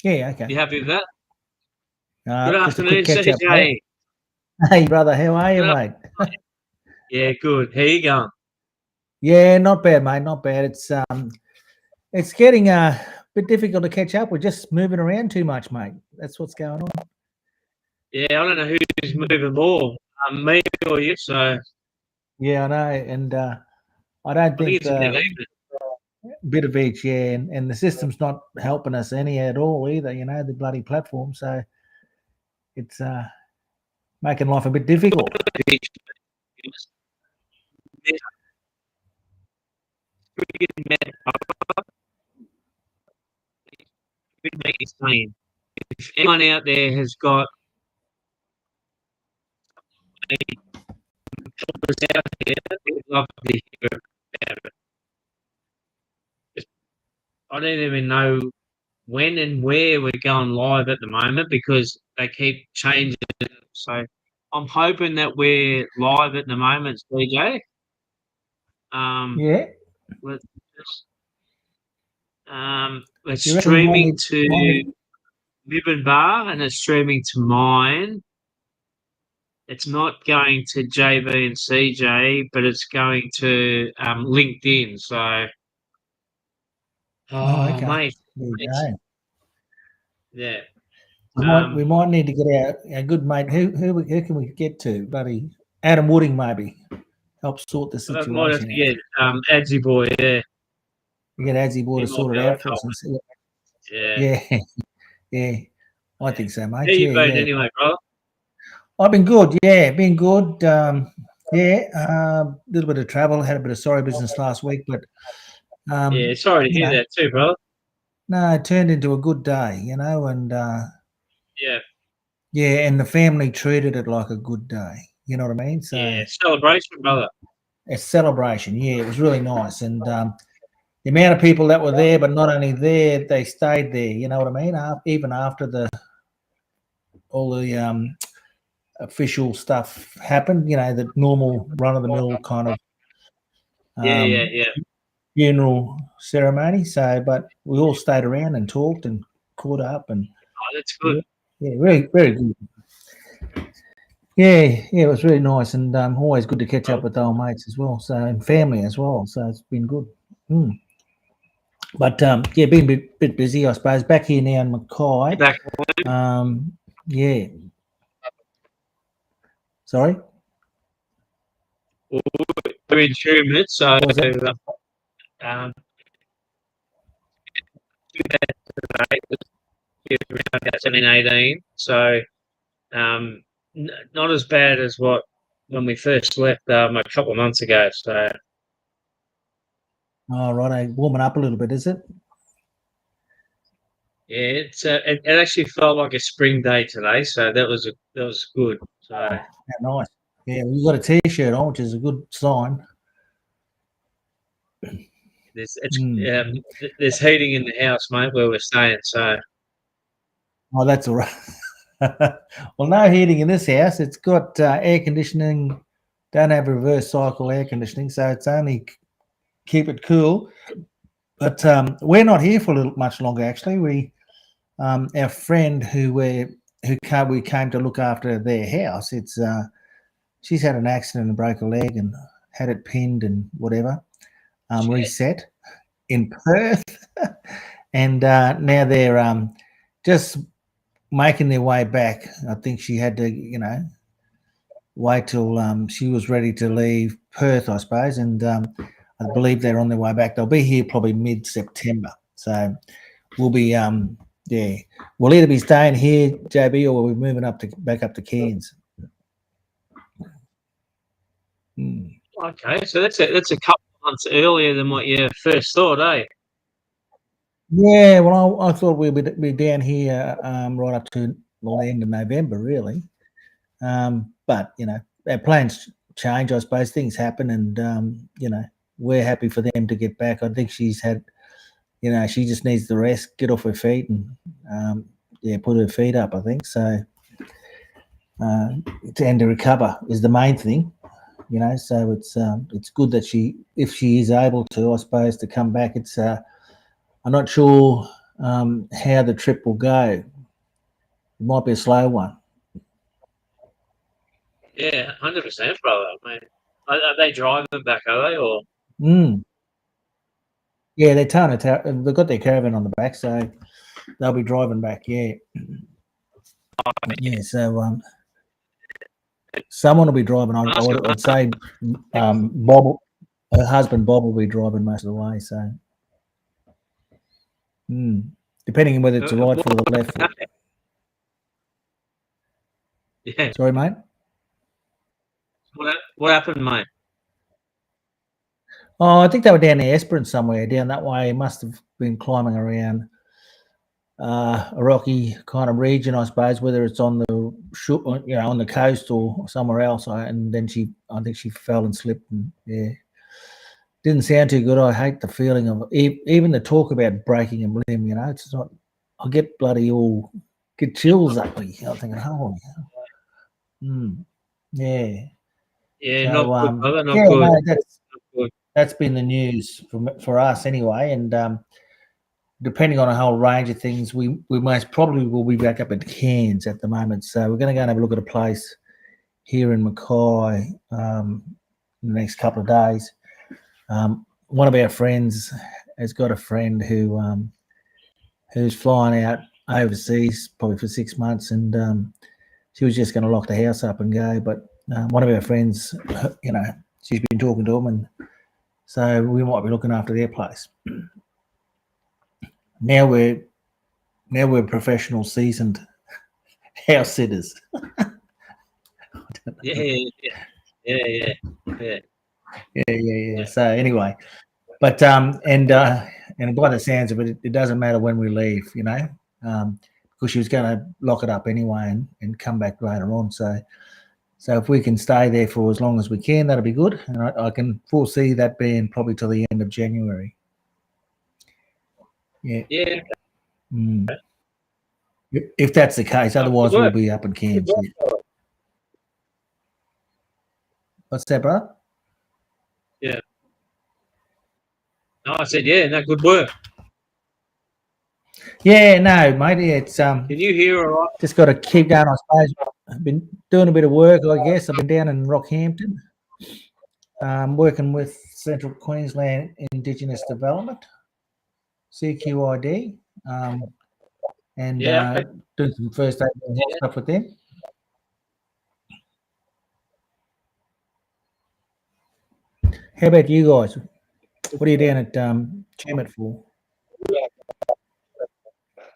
Yeah, okay. You happy with that? Good Just a quick afternoon, catch up, mate. CJ. Hey, brother, how are you, Good mate? Yeah, good. How you going? Yeah, not bad, mate. Not bad. It's getting a bit difficult to catch up. We're just moving around too much, mate. That's what's going on. Yeah, I don't know who's moving more, me or you. So I Yeah, I know, and I don't think think it's a bit the even. bit of each, yeah, and the system's not helping us any at all either. You know, the bloody platform, so it's making life a bit difficult. Saying, if anyone out there has got us out there, we'd love to hear about it. I don't even know when and where we're going live at the moment because they keep changing it. So I'm hoping that we're live at the moment, CJ. Yeah, Let's just, it's you reckon we might streaming need, to Nibbin Bar and it's streaming to mine. It's not going to JB and CJ, but it's going to LinkedIn. So, Oh, oh, okay. mate, There you it's, go. yeah. We might need to get our good mate. Who can we get to, buddy? Adam Wooding maybe help sort the I might have situation to out. get Adsy Boy. Yeah, We get Adsy Boy he to might sort be it able out to for help. us and see. Yeah, Yeah, yeah. I yeah. think so, How mate. you Yeah, been yeah. anyway, bro? I've been good. Yeah, been good. Yeah, a little bit of travel. Had a bit of sorry business last week, but Yeah, sorry to you hear know, that too, bro. no, it turned into a good day. You know, and Yeah, yeah, and the family treated it like a good day. You know what I mean? So yeah. Celebration, brother. a celebration. Yeah, it was really nice, and the amount of people that were there, but not only there, they stayed there. You know what I mean? Even after the all the official stuff happened, you know, the normal run of the mill kind of Yeah, yeah, um, yeah. funeral ceremony. So, but we all stayed around and talked and caught up, and Oh, that's good. yeah, yeah, very, very good. Yeah, yeah, it was really nice, and always good to catch up Bro. with old mates as well, so and family as well. So it's been good. Mm. But yeah, been bit busy, I suppose. Back here now in You Mackay. back? Yeah, sorry, We're in 2 minutes, so what was that? um, today was around about 17, 18. So not as bad as what when we first left a couple of months ago. So Oh, right, warming up a little bit, is it? yeah, it actually felt like a spring day today. So that was good. So How nice. Yeah, well, you got a t-shirt on, which is a good sign. Mm. there's heating in the house, mate, where we're staying. So Oh, that's all right. Well, no heating in this house. It's got air conditioning. Don't have reverse cycle air conditioning, so it's only keep it cool. But we're not here for a little much longer. Actually, our friend we came to look after their house. It's she's had an accident and broke a leg and had it pinned and whatever. shit. Reset in Perth, and now they're just making their way back. I think she had to, wait till she was ready to leave Perth, I suppose, and I believe they're on their way back. They'll be here probably mid-September, so we'll be, yeah, we'll either be staying here, JB, or we'll be moving back up to Cairns. Mm. Okay, so that's a couple of months earlier than what you first thought, eh? Yeah, well, I thought we'd be down here right up to the end of November, really. But our plans change. I suppose things happen, and we're happy for them to get back. I think she's had, she just needs the rest, get off her feet, and yeah, put her feet up. I think so. And to recover is the main thing, So it's good that if she is able to, I suppose, to come back. I'm not sure. how the trip will go. It might be a slow one. Yeah, 100%, brother. Mate. Are they driving back? Are they or? Yeah, they're towing it. They've got their caravan on the back, so they'll be driving back. Yeah, yeah. So someone will be driving. I'd say Bob, her husband Bob, will be driving most of the way. So, depending on whether it's a right foot or the left foot. Yeah. Sorry, mate. What happened, mate? Oh, I think they were down the Esperance somewhere down that way. Must have been climbing around a rocky kind of region, I suppose, whether it's on the on the coast or somewhere else. And then I think she fell and slipped, and yeah, didn't sound too good. I hate the feeling of even the talk about breaking a limb. It's not. I get get chills up me. I'm thinking, oh, yeah. Yeah, So, not good, brother. Not yeah, good. no, Not good. that's been the news for us anyway, and depending on a whole range of things, we most probably will be back up at Cairns at the moment. So we're going to go and have a look at a place here in Mackay in the next couple of days. One of our friends has got a friend who's flying out overseas probably for 6 months, and she was just going to lock the house up and go. But one of our friends, she's been talking to them, and so we might be looking after their place. Now we're professional, seasoned house sitters. Yeah. So anyway, but and by the sounds of it, it doesn't matter when we leave, because she was going to lock it up anyway and come back later on. So if we can stay there for as long as we can, that'll be good. And I can foresee that being probably till the end of January. Yeah. Yeah. If that's the case, otherwise we'll be up in Cairns. What's that, brother? Yeah. No, I said, yeah, no, good work. Yeah, no, mate. It's Can you hear all right? Just got to keep going, I suppose. I've been doing a bit of work, I guess. I've been down in Rockhampton, working with Central Queensland Indigenous Development, CQID, and doing some first aid stuff with them. How about you guys? What are you down at Tumut for?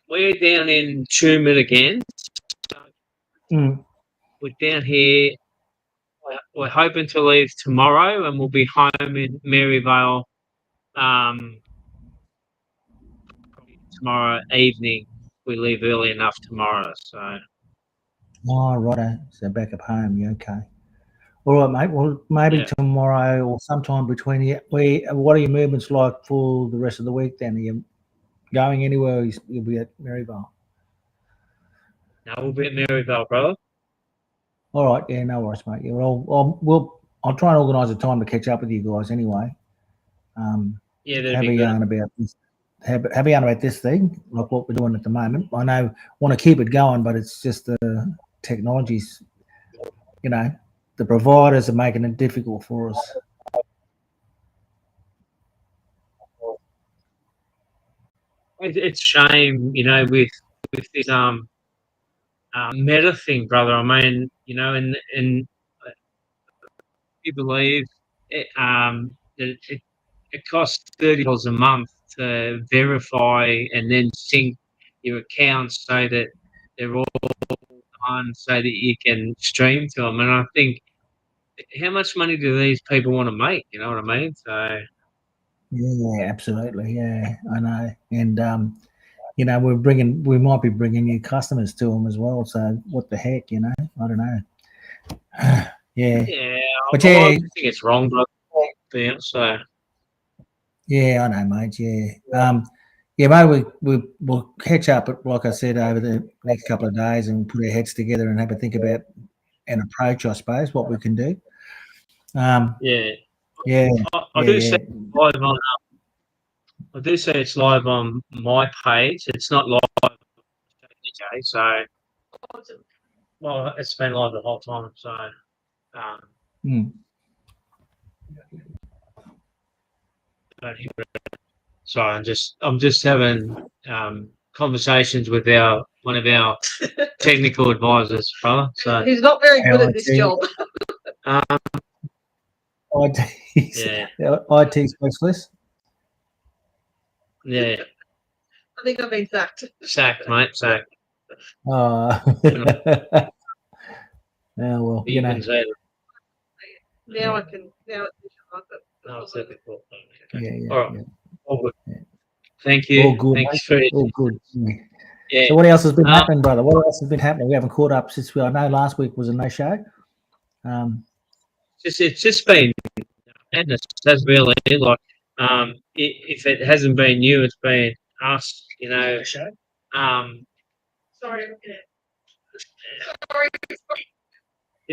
We're down in Tumut again. We're down here. We're hoping to leave tomorrow, and we'll be home in Maryvale tomorrow evening. We leave early enough tomorrow, so. Oh, righto. So back up home, yeah, okay. All right, mate. Well, maybe tomorrow or sometime between you. What are your movements like for the rest of the week then? Are you going anywhere? You'll be at Maryvale? No, we'll be at Maryvale, brother. All right. Yeah, no worries, mate. Yeah, I'll try and organise a time to catch up with you guys anyway. That'd be yarn about this. Have a yarn about this thing, like what we're doing at the moment. I know want to keep it going, but it's just the technologies, the providers are making it difficult for us. It's a shame, with this meta thing, brother. I mean, and you believe that it costs $30 a month to verify and then sync your accounts so that they're all on, so that you can stream to them. And I think, how much money do these people want to make? You know what I mean? So. Yeah, absolutely. Yeah, I know. And we might be bringing new customers to them as well. So what the heck, I don't know. Yeah. But I think it's wrong, but so. Yeah, I know, mate. Yeah. Maybe we'll catch up, like I said, over the next couple of days and put our heads together and have a think about an approach, I suppose, what we can do. I do see live on I do see it's live on my page. It's not live on DJ, so well, it's been live the whole time. So, Mm. don't hear it. Sorry, I'm just having conversations with one of our technical advisors, brother. So He's not very good at this IT. job. IT, yeah, IT specialist. yeah, I think I've been sacked. sacked, mate, sacked. Yeah, well, You can say that. Now I can. Now it's No, I said before. yeah, Okay. yeah, All right. yeah. All good. Yeah. Thank you. All good, Thanks mate. for All good. Yeah. yeah. So what else has been Um, happening, brother? What else has been happening? We haven't caught up since I know last week was a no show. it's just been madness. That's really like if it hasn't been you, it's been us. You know. sorry.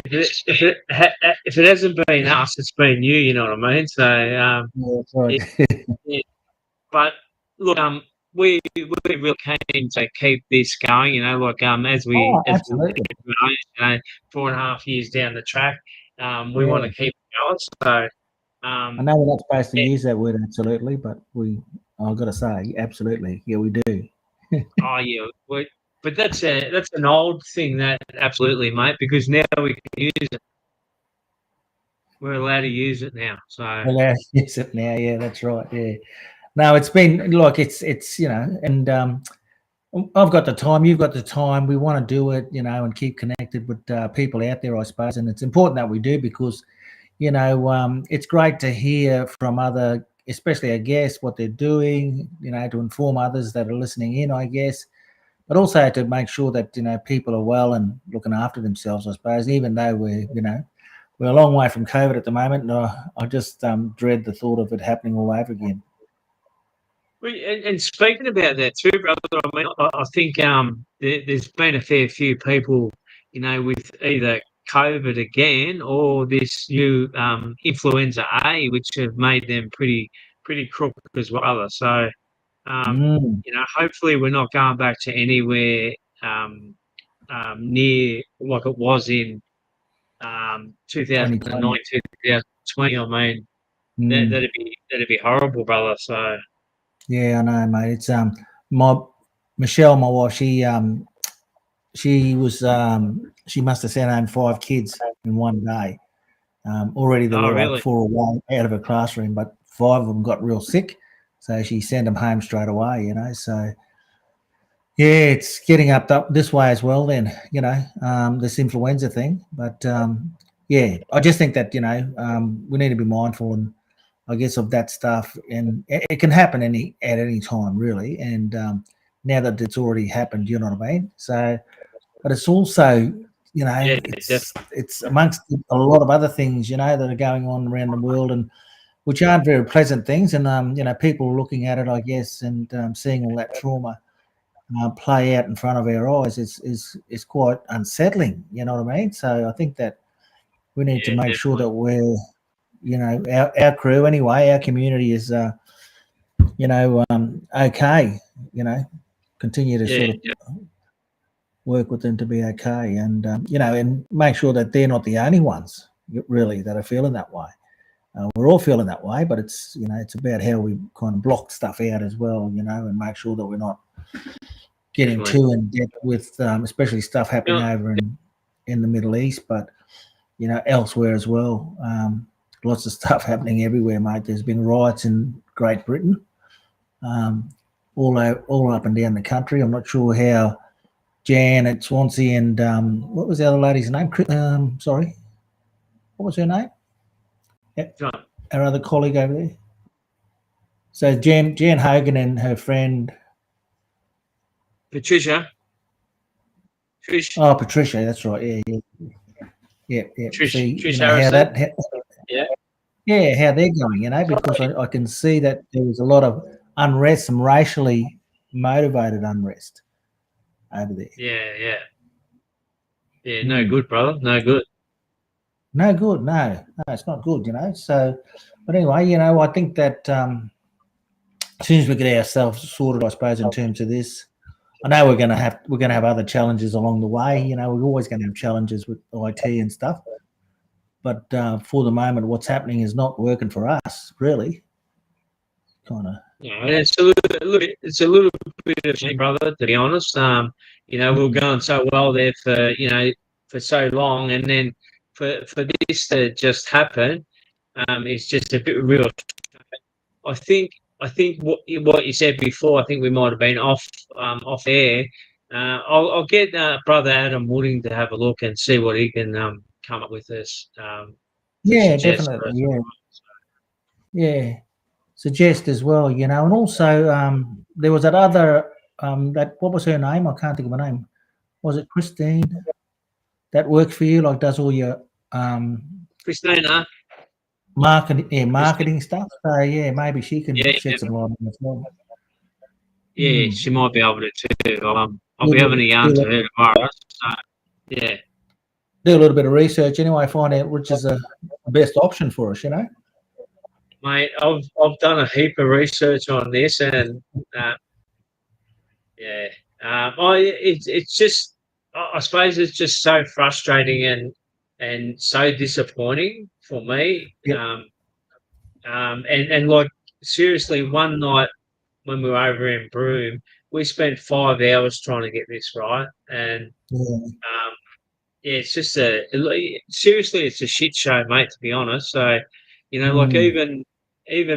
If it hasn't been us, it's been you. You know what I mean? So Yeah, that's right. yeah, but look, we're real keen to keep this going. You know, like as we Absolutely. you know, 4.5 years down the track, we Yeah. want to keep it going. So I know we're not supposed to use that word absolutely, but I've got to say, absolutely. Yeah, we do. oh yeah, but that's an old thing, that absolutely, mate, because now we can use it. We're allowed to use it now. So We're allowed to use it now. Yeah, that's right. Yeah. No, it's been like it's and I've got the time, you've got the time. We want to do it, and keep connected with people out there, I suppose. And it's important that we do because, it's great to hear from other, especially our guests, what they're doing, to inform others that are listening in, I guess, but also to make sure that, people are well and looking after themselves, I suppose, even though we're a long way from COVID at the moment. And I just dread the thought of it happening all over again. And speaking about that too, brother, I mean, I think there's been a fair few people, with either COVID again or this new influenza A, which have made them pretty crook as well. So, hopefully we're not going back to anywhere near like it was in 2009, 2020. I mean, that'd be horrible, brother. So. Yeah, I know, mate. It's Michelle, my wife. She was she must have sent home 5 kids in one day. Already there were really? like 4 away out of her classroom, but 5 of them got real sick, so she sent them home straight away. So yeah, it's getting up this way as well. Then this influenza thing, but yeah, I just think that we need to be mindful and I guess of that stuff, and it can happen at any time, really. And now that it's already happened, you know what I mean. So, but it's also, it's amongst a lot of other things, that are going on around the world, and which aren't very pleasant things. And people looking at it, I guess, and seeing all that trauma play out in front of our eyes is quite unsettling. You know what I mean? So I think that we need to make sure that we're our crew anyway, our community is okay, continue to sort of work with them to be okay, and and make sure that they're not the only ones really that are feeling that way. We're all feeling that way, but it's it's about how we kind of block stuff out as well, and make sure that we're not getting too in depth with especially stuff happening over in the Middle East, but elsewhere as well. Lots of stuff happening everywhere, mate. There's been riots in Great Britain, all up and down the country. I'm not sure how Jan at Swansea and what was the other lady's name? Sorry, what was her name? Our other colleague over there. So Jan Hogan and her friend Patricia. Oh, Patricia, that's right. Yeah. Trish how that. Yeah, how they're going, because I can see that there was a lot of unrest, some racially motivated unrest over there. Yeah. No good, brother. No good. No good. No, it's not good. So, but anyway, I think that as soon as we get ourselves sorted, I suppose, in terms of this, I know we're going to have other challenges along the way. You know, we're always going to have challenges with IT and stuff. But for the moment, what's happening is not working for us, really. Kind of. Yeah, and it's a little bit of a shame, brother, to be honest. You know, we were going so well there for so long, and then for this to just happen, it's just a bit real. I think what you said before, I think we might have been off air. I'll get brother Adam Wooding to have a look and see what he can come up with us. Yeah, definitely. Yeah. Suggest as well, you know, and also there was that other that what was her name? I can't think of her name. Was it Christine? That works for you, like does all your Christina. marketing stuff. So yeah, maybe she can shed some light on it as well. Yeah, she might be able to too. I'll be having a yarn to her tomorrow. So, yeah. Do a little bit of research anyway, find out which is the best option for us, you know. Mate, I've done a heap of research on this, and it's just, I suppose it's just so frustrating and so disappointing for me. Yep. And like seriously, one night when we were over in Broome, we spent 5 hours trying to get this right, and it's just seriously, it's a shit show, mate. To be honest, so you know, like even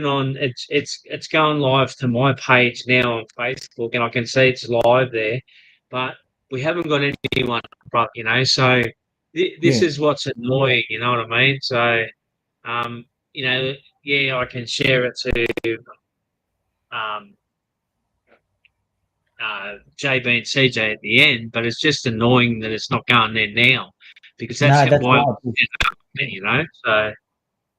on it's going live to my page now on Facebook, and I can see it's live there, but we haven't got anyone, you know. So this is what's annoying, you know what I mean? So, you know, yeah, I can share it to JB and CJ at the end, but it's just annoying that it's not going there now, because that's why right. you know. So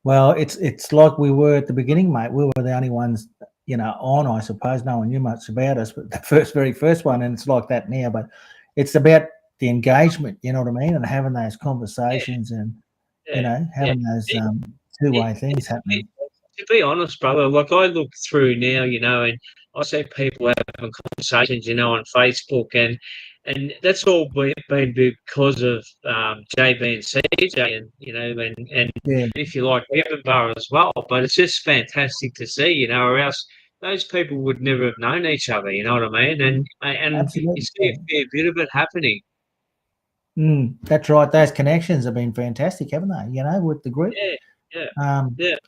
well, it's like we were at the beginning, mate. We were the only ones, you know, on. I suppose no one knew much about us, but the very first one, and it's like that now. But it's about the engagement, you know what I mean, and having those conversations and you know having those two-way things happening. To be honest, brother, like I look through now, you know, and I see people having conversations, you know, on Facebook, and that's all been because of JB and CJ, and you know, and if you like, Edinburgh as well. But it's just fantastic to see, you know, or else those people would never have known each other. You know what I mean? And Absolutely. you see a fair bit of it happening. That's right. Those connections have been fantastic, haven't they? You know, with the group. Yeah.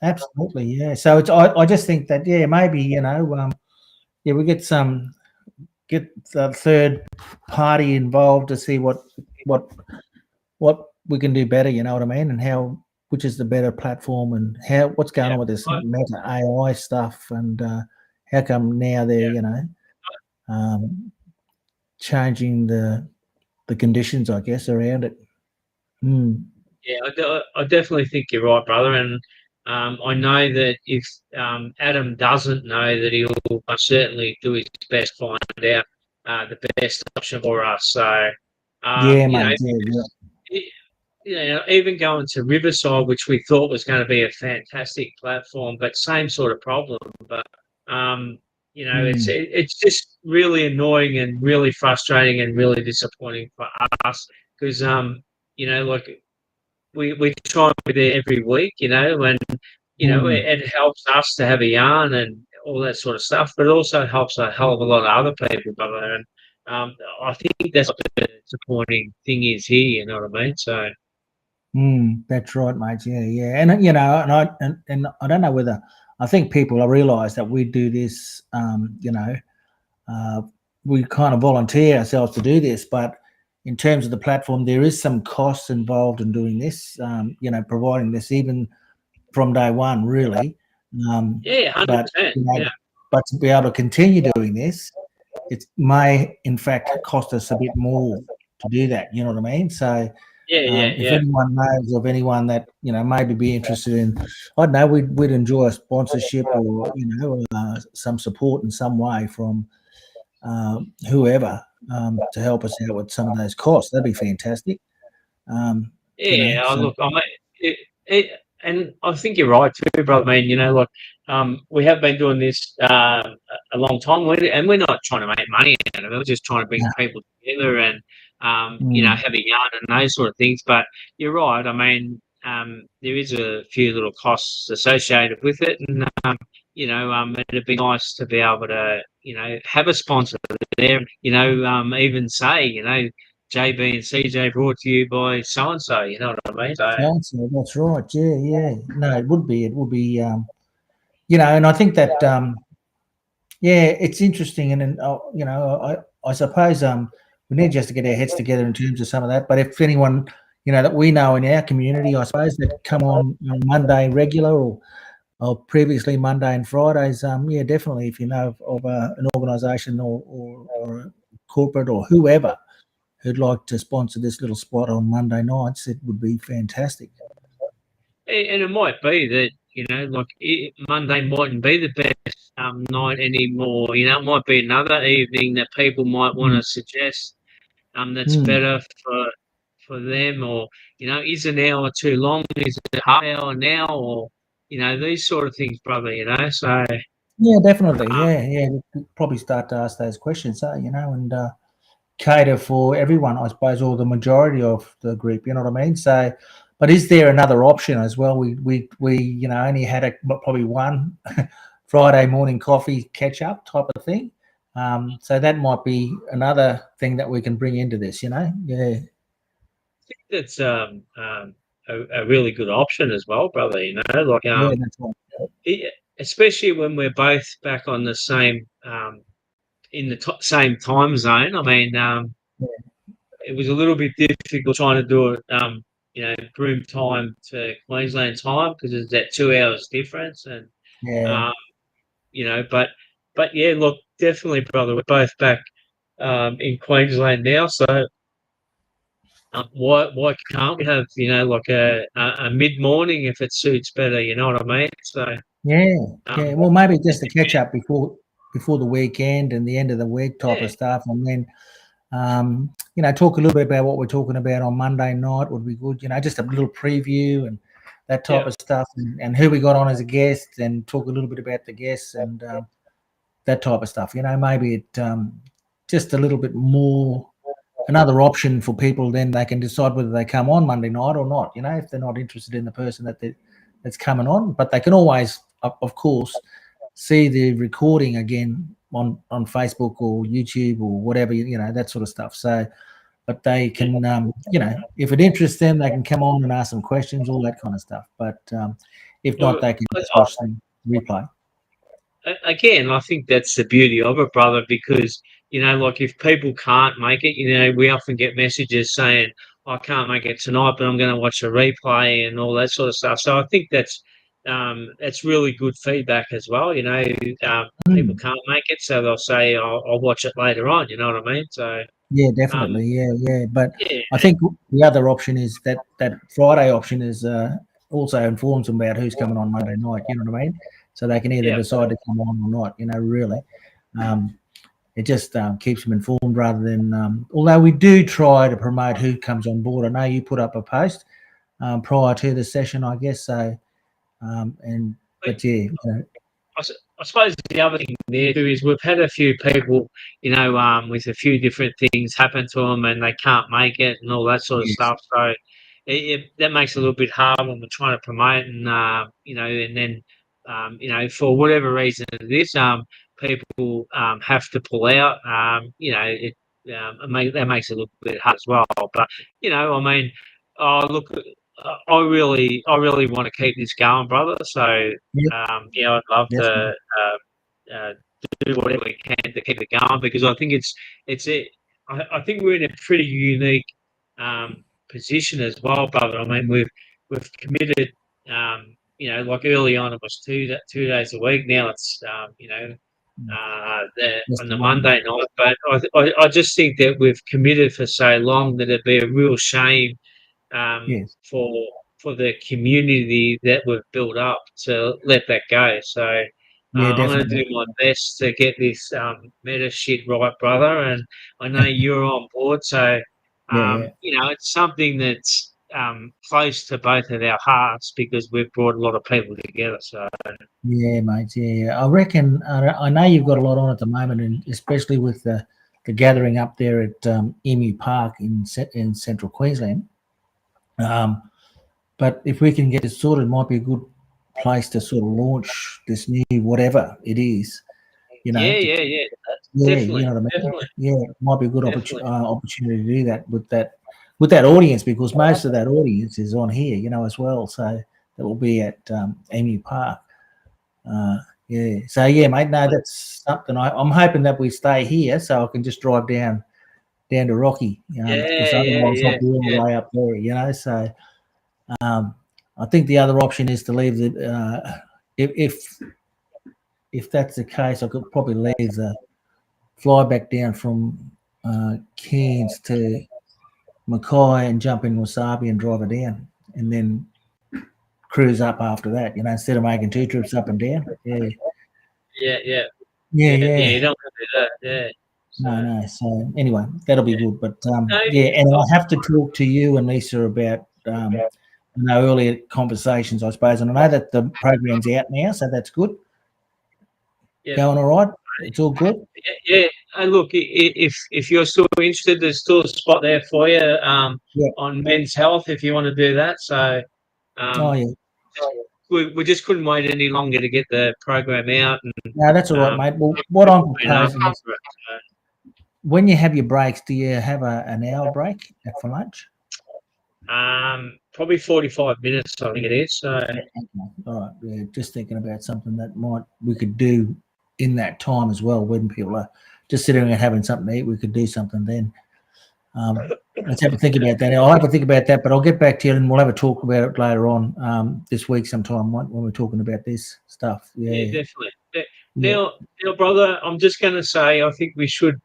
Absolutely. Yeah. So it's I just think that maybe you know we get the third party involved to see what we can do better. You know what I mean? And which is the better platform, and what's going on with this Meta AI stuff, and how come now they're you know changing the conditions, I guess, around it. Yeah, I definitely think you're right, brother. And I know that if Adam doesn't know, that he'll certainly do his best to find out the best option for us. So, mate. You know, even going to Riverside, which we thought was going to be a fantastic platform, but same sort of problem. But you know, it's just really annoying and really frustrating and really disappointing for us, because you know, like we try and be there every week, you know, and you know it helps us to have a yarn and all that sort of stuff, but it also helps a hell of a lot of other people, brother. And I think that's what the disappointing thing is here. You know what I mean? So. That's right, mate. Yeah, and you know, and I don't know whether I think people realise that we do this. You know, we kind of volunteer ourselves to do this, but in terms of the platform, there is some costs involved in doing this. You know, providing this even from day one, really. 100%. But but to be able to continue doing this, it may in fact cost us a bit more to do that. You know what I mean? So. If anyone knows of anyone that you know maybe be interested in, I don't know, we'd enjoy a sponsorship or you know some support in some way from whoever to help us out with some of those costs. That'd be fantastic. Look, and I think you're right too, brother. I mean, like we have been doing this a long time, and we're not trying to make money out of it. We're just trying to bring people together and have a yarn and those sort of things. But you're right. I mean, there is a few little costs associated with it, and it'd be nice to be able to have a sponsor there. Even say JB and CJ brought to you by so and so. You know what I mean? So, that's right. Yeah, yeah. No, it would be. It would be. And I think that it's interesting, and I suppose we need just to get our heads together in terms of some of that. But if anyone that we know in our community, I suppose, that come on Monday regular or previously Monday and Fridays, definitely, if you know of an organisation or a corporate or whoever who'd like to sponsor this little spot on Monday nights, it would be fantastic. And it might be that, Monday mightn't be the best night anymore. It might be another evening that people might want to suggest that's better for them, or, is an hour too long? Is it a half hour now? Or, these sort of things, brother, so. Yeah, definitely. Yeah. We'll probably start to ask those questions, and cater for everyone, I suppose, or the majority of the group. You know what I mean? So, but is there another option as well? We only had probably one Friday morning coffee catch up type of thing. So that might be another thing that we can bring into this. Yeah. I think that's a really good option as well, brother. Like that's right. Especially when we're both back on the same in the same time zone. I mean, it was a little bit difficult trying to do it, Broome time to Queensland time, because there's that 2 hours difference, and but yeah, look, definitely, brother, we're both back in Queensland now, so why can't we have like a mid morning if it suits better? You know what I mean? So well, maybe just to catch up before the weekend and the end of the week type of stuff, and then talk a little bit about what we're talking about on Monday night would be good. Just a little preview and that type of stuff, and who we got on as a guest, and talk a little bit about the guests and that type of stuff. Maybe it just a little bit more, another option for people. Then they can decide whether they come on Monday night or not. If they're not interested in the person that's coming on, but they can always, of course, see the recording again on Facebook or YouTube or whatever, that sort of stuff. So, but they can, if it interests them, they can come on and ask some questions, all that kind of stuff. But if not, they can just watch the replay. Again, I think that's the beauty of it, brother, because, like if people can't make it, we often get messages saying, I can't make it tonight, but I'm going to watch a replay and all that sort of stuff. So I think that's really good feedback as well. People can't make it, so they'll say, I'll watch it later on. You know what I mean? So yeah, definitely, yeah. But I think the other option is that Friday option is also informs them about who's coming on Monday night. You know what I mean? So they can either decide to come on or not. Really, it just keeps them informed rather than. Although we do try to promote who comes on board. I know you put up a post prior to the session, I guess. So, but yeah. I suppose the other thing there too is we've had a few people, with a few different things happen to them and they can't make it and all that sort of stuff. So that makes it a little bit hard when we're trying to promote and, and then, for whatever reason it is, people have to pull out. That makes it a little bit hard as well. But, I mean, look, I really want to keep this going, brother. So, I'd love to do whatever we can to keep it going, because I think I think we're in a pretty unique position as well, brother. I mean, we've committed, like early on it was 2 days a week. Now it's, on the Monday night. But I just think that we've committed for so long that it'd be a real shame for the community that we've built up to let that go. So I'm going to do my best to get this meta shit right, brother. And I know you're on board. So, it's something that's close to both of our hearts because we've brought a lot of people together. So Yeah, mate. Yeah, I reckon. I know you've got a lot on at the moment, and especially with the gathering up there at Emu Park in Central Queensland. But if we can get it sorted, it might be a good place to sort of launch this new whatever it is. You know. yeah, Yeah, definitely, you know what I mean. definitely. Yeah, it might be a good Definitely. opportunity to do that with that audience, because most of that audience is on here, as well. So that will be at Emu Park. Yeah. So yeah, mate. No, that's something. I'm hoping that we stay here, so I can just drive down to Rocky. Because otherwise I'll be all the way up there. So I think the other option is to leave the if that's the case, I could probably leave the fly back down from Cairns to Mackay and jump in Wasabi and drive it down, and then cruise up after that. Instead of making 2 trips up and down. Yeah. Yeah. Yeah. You don't want to do that. Yeah. No. So anyway, that'll be good. But No, and I have to talk to you and Lisa about earlier conversations, I suppose. And I know that the program's out now, so that's good. Yeah. Going all right? It's all good? Yeah. And look, if you're still interested, there's still a spot there for you on Men's Health if you want to do that. So we just couldn't wait any longer to get the program out. No, that's all right, mate. Well, what I'm proposing is, when you have your breaks, do you have an hour break for lunch? Probably 45 minutes, I think it is. So all right, yeah, just thinking about something that we could do in that time as well, when people are just sitting and having something to eat. We could do something then. Let's have a think about that. I'll have a think about that, but I'll get back to you and we'll have a talk about it later on this week sometime when we're talking about this stuff. Yeah, definitely. Now, brother, I'm just going to say I think we should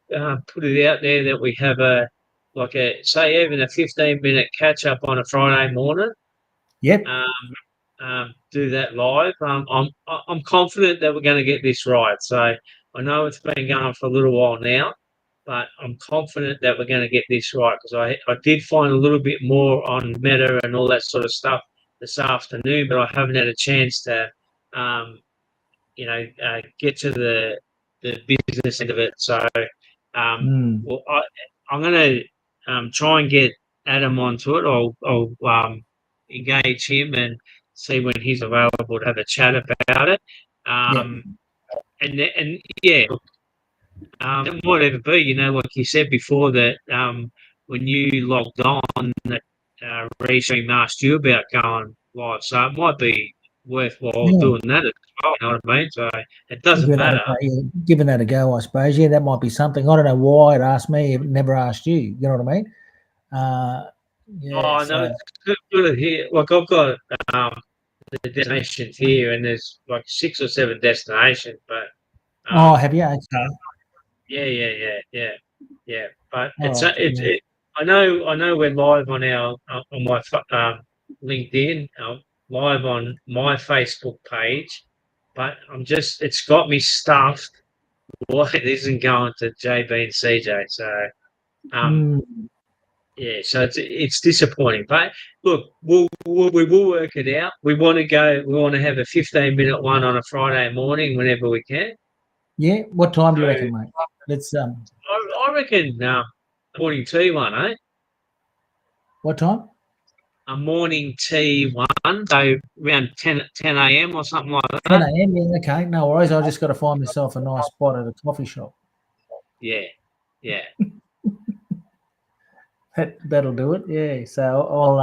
put it out there that we have say even a 15-minute catch up on a Friday morning. Yep. Do that live. I'm confident that we're going to get this right. So I know it's been going on for a little while now, but I'm confident that we're going to get this right, because I did find a little bit more on Meta and all that sort of stuff this afternoon, but I haven't had a chance to get to the business end of it. So, well, I'm going to try and get Adam onto it. I'll engage him and see when he's available to have a chat about it. It might ever be, like you said before, that when you logged on, that Restream asked you about going live. So it might be worthwhile doing that as well, you know what I mean? So it doesn't matter. Giving that a go, I suppose. Yeah, that might be something. I don't know why it asked me. It never asked you. You know what I mean? No, it's good to hear. Like, I've got the destinations here, and there's like 6 or 7 destinations. But have you? Okay. Yeah. But I know we're live on my LinkedIn, live on my Facebook page, but it's got me stuffed why it isn't going to JB and CJ. So so it's disappointing. But look, we will work it out. We want to have a 15-minute one on a Friday morning whenever we can. Yeah. What time do you reckon, mate? Let's I reckon morning tea one, eh? What time? A morning tea one, so around 10 a.m. or something like that. 10 a.m. Yeah, okay, no worries. I just got to find myself a nice spot at a coffee shop. Yeah. That'll do it. Yeah. So I'll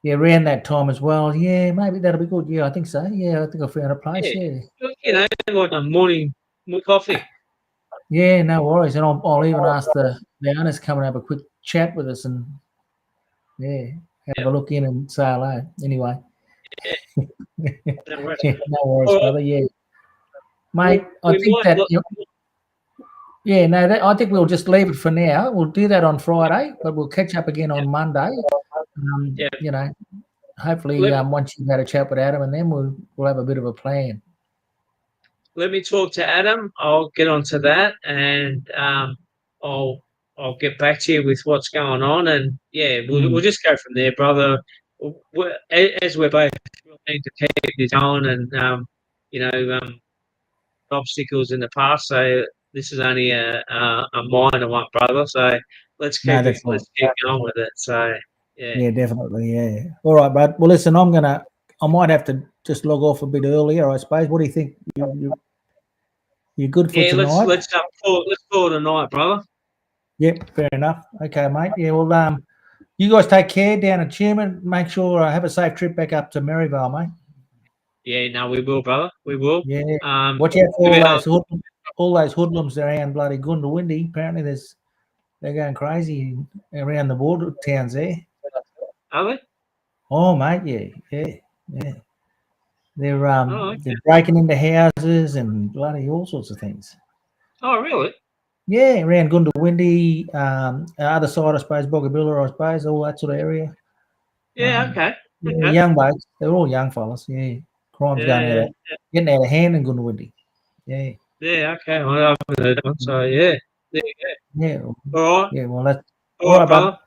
around that time as well. Yeah, maybe that'll be good. Yeah, I think so. Yeah, I think I found a place. Yeah. Like a morning coffee. Yeah, no worries. And I'll even ask the owners come and have a quick chat with us and have a look in and say hello. Anyway. No worries, brother. Yeah. Mate, I think that I think we'll just leave it for now. We'll do that on Friday, but we'll catch up again on Monday. Hopefully once you've had a chat with Adam, and then we'll have a bit of a plan. Let me talk to Adam. I'll get onto that, and I'll I'll get back to you with what's going on, and yeah, we'll just go from there, brother. As we're both need to keep this on, and you know, obstacles in the past, so this is only a minor one, brother. So let's No, keep that's right. let's keep going with it. So yeah, Yeah, definitely. Yeah. All right, bud. Well, listen, I might have to just log off a bit earlier, I suppose. What do you think? You're good for yeah. tonight? Let's call it a night, brother. Yep, fair enough. Okay, mate. Yeah, well, you guys take care down at Chairman. Make sure I have a safe trip back up to Maryvale, mate. Yeah, no, we will, brother. We will. Yeah. Watch out for about- all those hoodlums around bloody Goondiwindi. Apparently, they're going crazy around the border towns there. Are they? Oh, mate, yeah. They're okay. they're breaking into houses and bloody all sorts of things. Oh, really? Yeah, around Goondiwindi, other side, I suppose, Boggabilla, I suppose, all that sort of area. Yeah. Okay. Yeah, young blokes. They're all young fellas. Yeah, crime's getting out of hand in Goondiwindi. Yeah. Yeah. Okay. Well, I haven't heard that one. So yeah. Yeah. All right. Yeah. Well, that's All right, brother. bud.